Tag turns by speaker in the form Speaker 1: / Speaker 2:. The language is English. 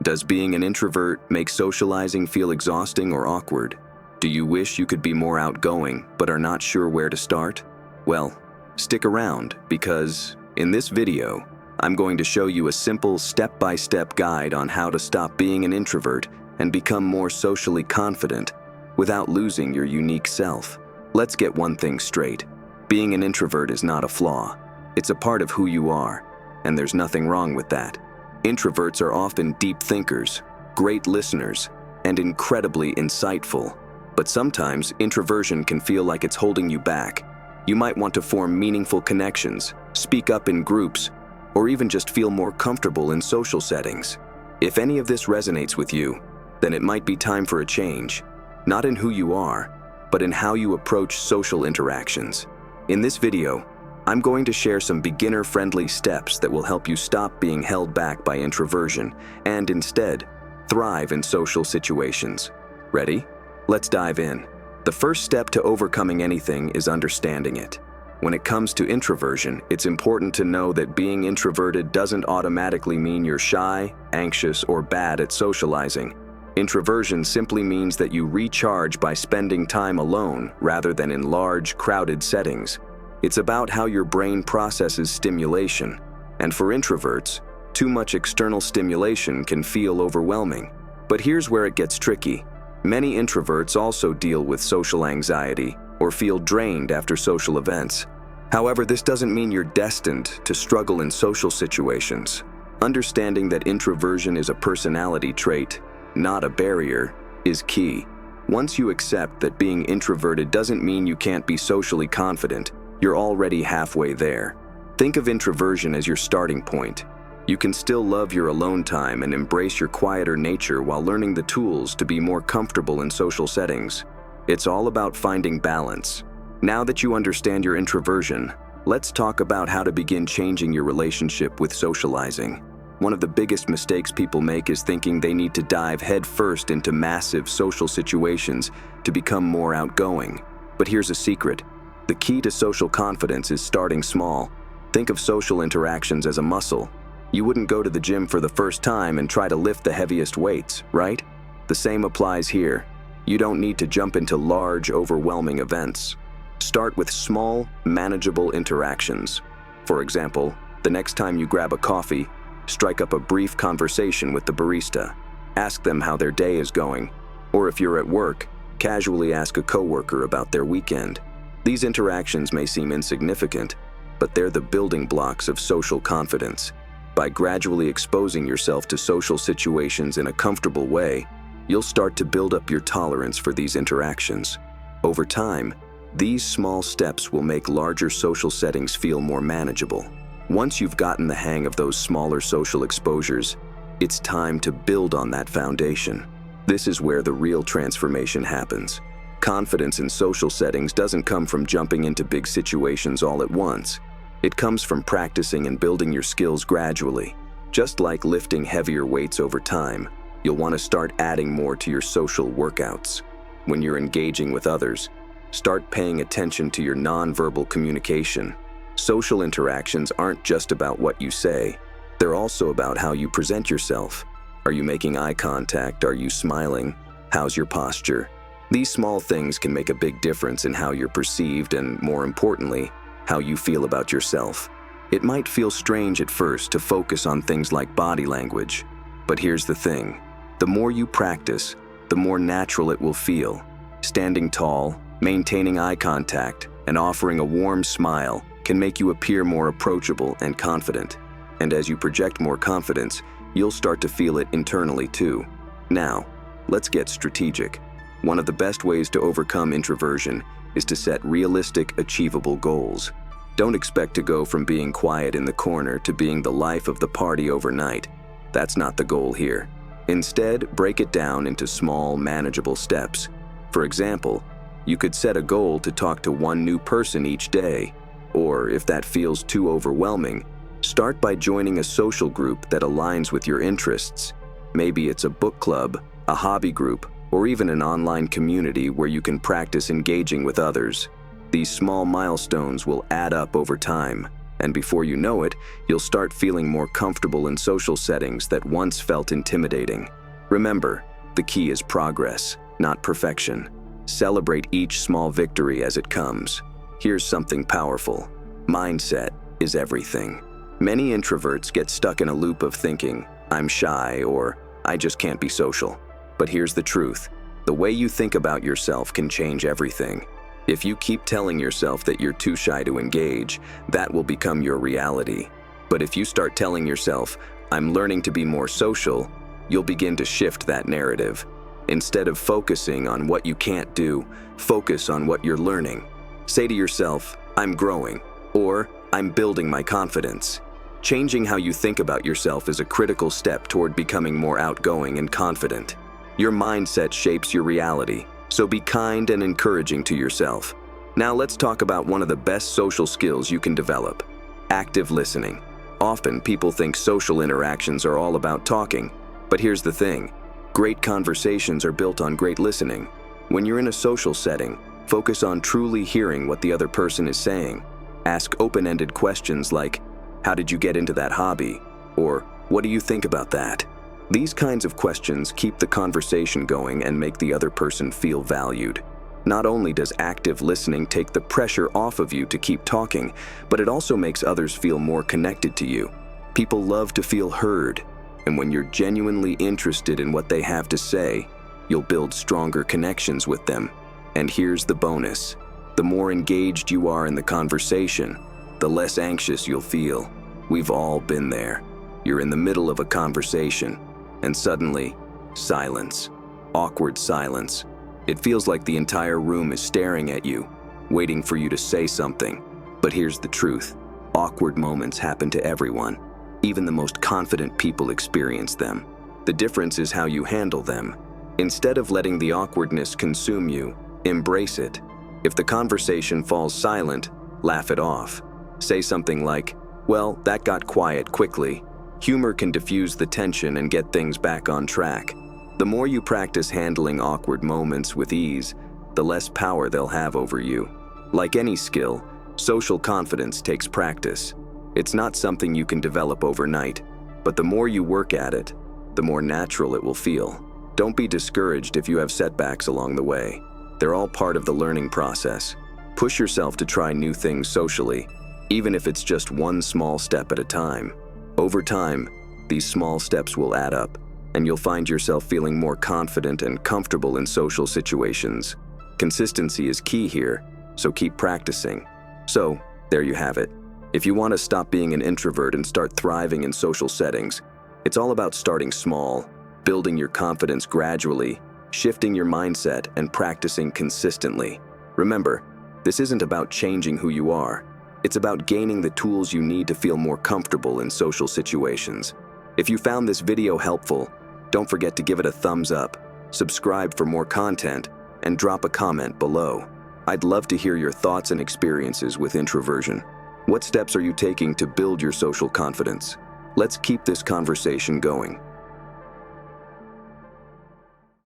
Speaker 1: Does being an introvert make socializing feel exhausting or awkward? Do you wish you could be more outgoing but are not sure where to start? Well, stick around because in this video, I'm going to show you a simple step-by-step guide on how to stop being an introvert and become more socially confident without losing your unique self. Let's get one thing straight. Being an introvert is not a flaw. It's a part of who you are, and there's nothing wrong with that. Introverts are often deep thinkers, great listeners, and incredibly insightful. But sometimes introversion can feel like it's holding you back. You might want to form meaningful connections, speak up in groups, or even just feel more comfortable in social settings. If any of this resonates with you, then it might be time for a change, not in who you are, but in how you approach social interactions. In this video, I'm going to share some beginner-friendly steps that will help you stop being held back by introversion and instead thrive in social situations. Ready? Let's dive in. The first step to overcoming anything is understanding it. When it comes to introversion, it's important to know that being introverted doesn't automatically mean you're shy, anxious, or bad at socializing. Introversion simply means that you recharge by spending time alone rather than in large, crowded settings. It's about how your brain processes stimulation. And for introverts, too much external stimulation can feel overwhelming. But here's where it gets tricky. Many introverts also deal with social anxiety or feel drained after social events. However, this doesn't mean you're destined to struggle in social situations. Understanding that introversion is a personality trait, not a barrier, is key. Once you accept that being introverted doesn't mean you can't be socially confident, you're already halfway there. Think of introversion as your starting point. You can still love your alone time and embrace your quieter nature while learning the tools to be more comfortable in social settings. It's all about finding balance. Now that you understand your introversion, let's talk about how to begin changing your relationship with socializing. One of the biggest mistakes people make is thinking they need to dive headfirst into massive social situations to become more outgoing. But here's a secret. The key to social confidence is starting small. Think of social interactions as a muscle. You wouldn't go to the gym for the first time and try to lift the heaviest weights, right? The same applies here. You don't need to jump into large, overwhelming events. Start with small, manageable interactions. For example, the next time you grab a coffee, strike up a brief conversation with the barista. Ask them how their day is going. Or if you're at work, casually ask a coworker about their weekend. These interactions may seem insignificant, but they're the building blocks of social confidence. By gradually exposing yourself to social situations in a comfortable way, you'll start to build up your tolerance for these interactions. Over time, these small steps will make larger social settings feel more manageable. Once you've gotten the hang of those smaller social exposures, it's time to build on that foundation. This is where the real transformation happens. Confidence in social settings doesn't come from jumping into big situations all at once. It comes from practicing and building your skills gradually. Just like lifting heavier weights over time, you'll want to start adding more to your social workouts. When you're engaging with others, start paying attention to your nonverbal communication. Social interactions aren't just about what you say. They're also about how you present yourself. Are you making eye contact? Are you smiling? How's your posture? These small things can make a big difference in how you're perceived and, more importantly, how you feel about yourself. It might feel strange at first to focus on things like body language, but here's the thing. The more you practice, the more natural it will feel. Standing tall, maintaining eye contact, and offering a warm smile can make you appear more approachable and confident. And as you project more confidence, you'll start to feel it internally too. Now, let's get strategic. One of the best ways to overcome introversion is to set realistic, achievable goals. Don't expect to go from being quiet in the corner to being the life of the party overnight. That's not the goal here. Instead, break it down into small, manageable steps. For example, you could set a goal to talk to one new person each day. Or if that feels too overwhelming, start by joining a social group that aligns with your interests. Maybe it's a book club, a hobby group, or even an online community where you can practice engaging with others. These small milestones will add up over time. And before you know it, you'll start feeling more comfortable in social settings that once felt intimidating. Remember, the key is progress, not perfection. Celebrate each small victory as it comes. Here's something powerful. Mindset is everything. Many introverts get stuck in a loop of thinking, I'm shy, or I just can't be social. But here's the truth. The way you think about yourself can change everything. If you keep telling yourself that you're too shy to engage, that will become your reality. But if you start telling yourself, I'm learning to be more social, you'll begin to shift that narrative. Instead of focusing on what you can't do, focus on what you're learning. Say to yourself, I'm growing, or I'm building my confidence. Changing how you think about yourself is a critical step toward becoming more outgoing and confident. Your mindset shapes your reality, so be kind and encouraging to yourself. Now let's talk about one of the best social skills you can develop: active listening. Often people think social interactions are all about talking, but here's the thing. Great conversations are built on great listening. When you're in a social setting, focus on truly hearing what the other person is saying. Ask open-ended questions like, how did you get into that hobby? Or, what do you think about that? These kinds of questions keep the conversation going and make the other person feel valued. Not only does active listening take the pressure off of you to keep talking, but it also makes others feel more connected to you. People love to feel heard, and when you're genuinely interested in what they have to say, you'll build stronger connections with them. And here's the bonus. The more engaged you are in the conversation, the less anxious you'll feel. We've all been there. You're in the middle of a conversation, and suddenly, silence. Awkward silence. It feels like the entire room is staring at you, waiting for you to say something. But here's the truth. Awkward moments happen to everyone. Even the most confident people experience them. The difference is how you handle them. Instead of letting the awkwardness consume you, embrace it. If the conversation falls silent, laugh it off. Say something like, well, that got quiet quickly. Humor can diffuse the tension and get things back on track. The more you practice handling awkward moments with ease, the less power they'll have over you. Like any skill, social confidence takes practice. It's not something you can develop overnight, but the more you work at it, the more natural it will feel. Don't be discouraged if you have setbacks along the way. They're all part of the learning process. Push yourself to try new things socially, even if it's just one small step at a time. Over time, these small steps will add up, and you'll find yourself feeling more confident and comfortable in social situations. Consistency is key here, so keep practicing. So, there you have it. If you want to stop being an introvert and start thriving in social settings, it's all about starting small, building your confidence gradually, shifting your mindset, and practicing consistently. Remember, this isn't about changing who you are. It's about gaining the tools you need to feel more comfortable in social situations. If you found this video helpful, don't forget to give it a thumbs up, subscribe for more content, and drop a comment below. I'd love to hear your thoughts and experiences with introversion. What steps are you taking to build your social confidence? Let's keep this conversation going.